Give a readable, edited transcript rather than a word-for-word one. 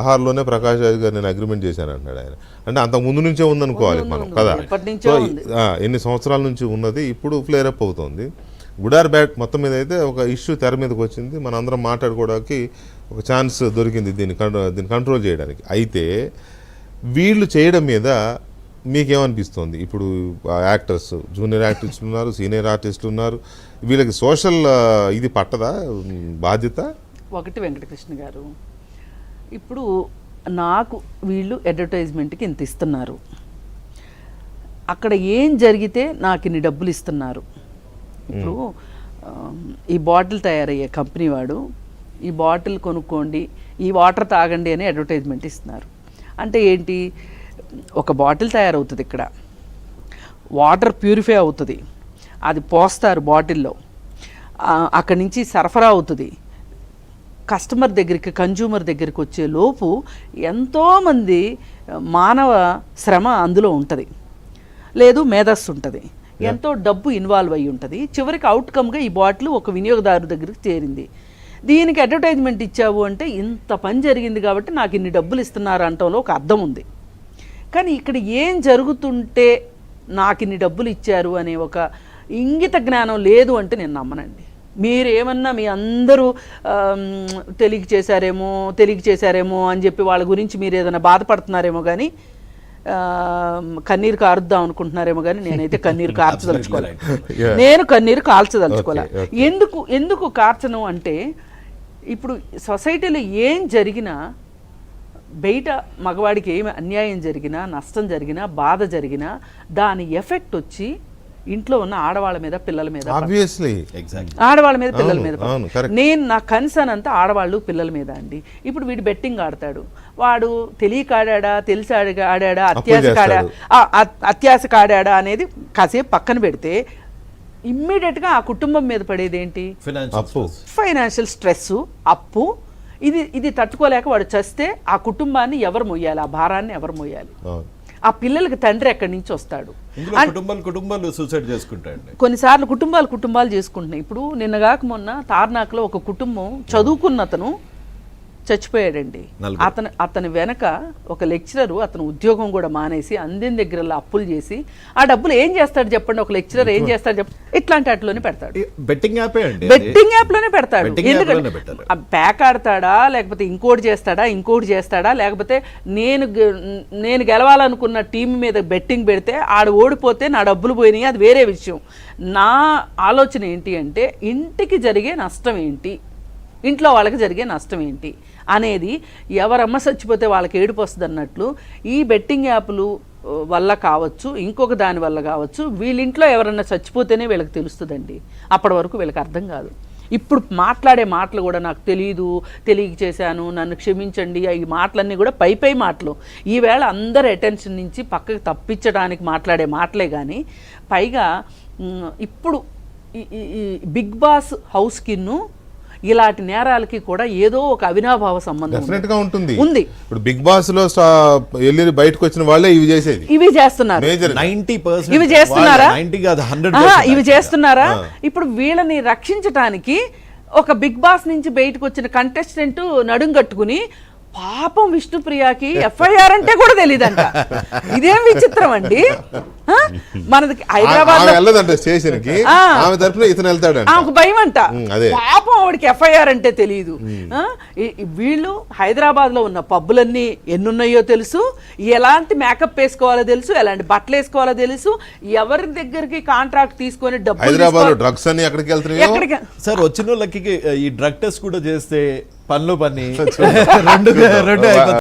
ఆహార్లోనే ప్రకాష్ రాజ్ గారు నేను అగ్రిమెంట్ చేశాను అంటాడు ఆయన. అంటే అంత ముందు నుంచే ఉందనుకోవాలి మనం కదా. సో ఎన్ని సంవత్సరాల నుంచి ఉన్నది ఇప్పుడు ఫ్లేర్ అప్ అవుతుంది. గుడ్ ఆర్ బ్యాడ్ మొత్తం మీద అయితే ఒక ఇష్యూ తెర మీదకి వచ్చింది. మన అందరం మాట్లాడుకోవడానికి ఒక ఛాన్స్ దొరికింది దీన్ని కంట్రోల్ చేయడానికి. అయితే వీళ్ళు చేయడం మీద మీకేమనిపిస్తుంది? ఇప్పుడు యాక్టర్స్, జూనియర్ ఆర్టిస్టులు ఉన్నారు, సీనియర్ ఆర్టిస్టులు ఉన్నారు, వీళ్ళకి సోషల్ ఇది పట్టదా బాధ్యత? ఒకటి వెంకటకృష్ణ గారు, ఇప్పుడు నాకు వీళ్ళు అడ్వర్టైజ్మెంట్కి ఇంత ఇస్తున్నారు, అక్కడ ఏం జరిగితే నాకు ఇన్ని డబ్బులు ఇస్తున్నారు. ఇప్పుడు ఈ బాటిల్ తయారయ్యే కంపెనీ వాడు ఈ బాటిల్ కొనుక్కోండి, ఈ వాటర్ తాగండి అని అడ్వర్టైజ్మెంట్ ఇస్తున్నారు. అంటే ఏంటి, ఒక బాటిల్ తయారవుతుంది, ఇక్కడ వాటర్ ప్యూరిఫై అవుతుంది, అది పోస్తారు బాటిల్లో, అక్కడి నుంచి సరఫరా అవుతుంది, కస్టమర్ దగ్గరికి కన్జ్యూమర్ దగ్గరికి వచ్చే లోపు ఎంతోమంది మానవ శ్రమ అందులో ఉంటుంది, లేదు మేధస్సు ఉంటుంది, ఎంతో డబ్బు ఇన్వాల్వ్ అయ్యి ఉంటుంది. చివరికి అవుట్కమ్గా ఈ బాటిల్ ఒక వినియోగదారు దగ్గరికి చేరింది. దీనికి అడ్వర్టైజ్మెంట్ ఇచ్చావు అంటే ఇంత పని జరిగింది కాబట్టి నాకు ఇన్ని డబ్బులు ఇస్తున్నారు అంటంలో ఒక అర్థం ఉంది. కానీ ఇక్కడ ఏం జరుగుతుంటే నాకు ఇన్ని డబ్బులు ఇచ్చారు అనే ఒక ఇంగిత జ్ఞానం లేదు అంటే నేను నమ్మనండి. మీరేమన్నా మీ అందరూ తెలియక చేశారేమో అని చెప్పి వాళ్ళ గురించి మీరు ఏదైనా బాధపడుతున్నారేమో కానీ, కన్నీరు కారుద్దాం అనుకుంటున్నారేమో కానీ నేనైతే కన్నీరు కార్చదలుచుకోవాలి. నేను కన్నీరు కాల్చదలుచుకోవాలి. ఎందుకు కార్చను అంటే, ఇప్పుడు సొసైటీలో ఏం జరిగినా, బయట మగవాడికి ఏమి అన్యాయం జరిగినా, నష్టం జరిగినా, బాధ జరిగినా దాని ఎఫెక్ట్ వచ్చి ఇంట్లో ఉన్న ఆడవాళ్ళ మీద పిల్లల మీద, ఆడవాళ్ళ మీద పిల్లల మీద. నేను నా కన్సర్న్ అంతా ఆడవాళ్ళు పిల్లల మీద అండి. ఇప్పుడు వీడు బెట్టింగ్ ఆడతాడు, వాడు తెలియక ఆడా, తెలిసి ఆడా, అత్యాశకు ఆడా అనేది కాసేపు పక్కన పెడితే ఇమ్మీడియట్గా ఆ కుటుంబం మీద పడేది ఏంటి? ఫైనాన్షియల్ స్ట్రెస్, అప్పు. ఇది తట్టుకోలేక వాడు చస్తే ఆ కుటుంబాన్ని ఎవరు మొయ్యాలి? ఆ భారాన్ని ఎవరు మొయ్యాలి? ఆ పిల్లలకి తండ్రి ఎక్కడి నుంచి వస్తాడు? కుటుంబాలు సూసైడ్ చేసుకుంటాడు. కొన్నిసార్లు కుటుంబాలు చేసుకుంటున్నాయి. ఇప్పుడు నిన్నగాక మొన్న తార్నాకలో ఒక కుటుంబం, చదువుకున్న అతను చచ్చిపోయాడండి. అతని వెనక ఒక లెక్చరరు అతను ఉద్యోగం కూడా మానేసి అందిన దగ్గర అప్పులు చేసి, ఆ డబ్బులు ఏం చేస్తాడు చెప్పండి? ఒక లెక్చరర్ ఏం చేస్తాడు చెప్పండి? ఇట్లాంటి వాటిలోనే పెడతాడు, బెట్టింగ్ యాప్ లోనే పెడతాడు. ఎందుకంటే ప్యాక్ ఆడతాడా, లేకపోతే ఇంకోటి చేస్తాడా, లేకపోతే నేను గెలవాలనుకున్న టీం మీద బెట్టింగ్ పెడితే ఆడు ఓడిపోతే నా డబ్బులు పోయినాయి, అది వేరే విషయం. నా ఆలోచన ఏంటి అంటే, ఇంటికి జరిగే నష్టం ఏంటి, ఇంట్లో వాళ్ళకి జరిగే నష్టం ఏంటి అనేది, ఎవరమ్మ చచ్చిపోతే వాళ్ళకి ఏడుపు వస్తుంది అన్నట్లు ఈ బెట్టింగ్ యాప్లు వల్ల కావచ్చు, ఇంకొక దాని వల్ల కావచ్చు, వీళ్ళింట్లో ఎవరన్నా చచ్చిపోతేనే వీళ్ళకి తెలుస్తుందండి. అప్పటి వరకు వీళ్ళకి అర్థం కాదు. ఇప్పుడు మాట్లాడే మాటలు కూడా నాకు తెలియక చేశాను, నన్ను క్షమించండి, ఈ మాటలన్నీ కూడా పై మాటలు. ఈవేళ అందరి అటెన్షన్ నుంచి పక్కకు తప్పించడానికి మాట్లాడే మాటలే కానీ, పైగా ఇప్పుడు ఈ బిగ్ బాస్ హౌస్కిన్ను ఇలాంటి నేరాలకి కూడా ఏదో ఒక అవినాభావ సంబంధం ఉంది. ఇప్పుడు బిగ్ బాస్ లో వెళ్ళి బయటకు వచ్చిన వాళ్ళే ఇవి చేస్తున్నారు. ఇవి చేస్తున్నారా? ఇప్పుడు వీళ్ళని రక్షించటానికి ఒక బిగ్ బాస్ నుంచి బయటకు వచ్చిన కంటెస్టెంట్ నడుం కట్టుకుని, పాపం విష్ణుప్రియకి FIR అంటే కూడా తెలియదంట. ఇదేం విచిత్రం అండి. మనకి హైదరాబాద్ ఆమెకు భయం అంట, పాపం ఆవిడకి FIR అంటే తెలియదు. వీళ్ళు హైదరాబాద్ లో ఉన్న పబ్బులన్నీ ఎన్నున్నాయో తెలుసు, ఎలాంటి మేకప్ వేసుకోవాలో తెలుసు, ఎలాంటి బట్టలు వేసుకోవాలో తెలుసు, ఎవరి దగ్గరికి కాంట్రాక్ట్ తీసుకొని డబ్బులు డ్రగ్స్ అని ఎక్కడికి సార్ వచ్చిన వాళ్ళకి ఈ డ్రగ్ టెస్ట్ కూడా చేస్తే పనులు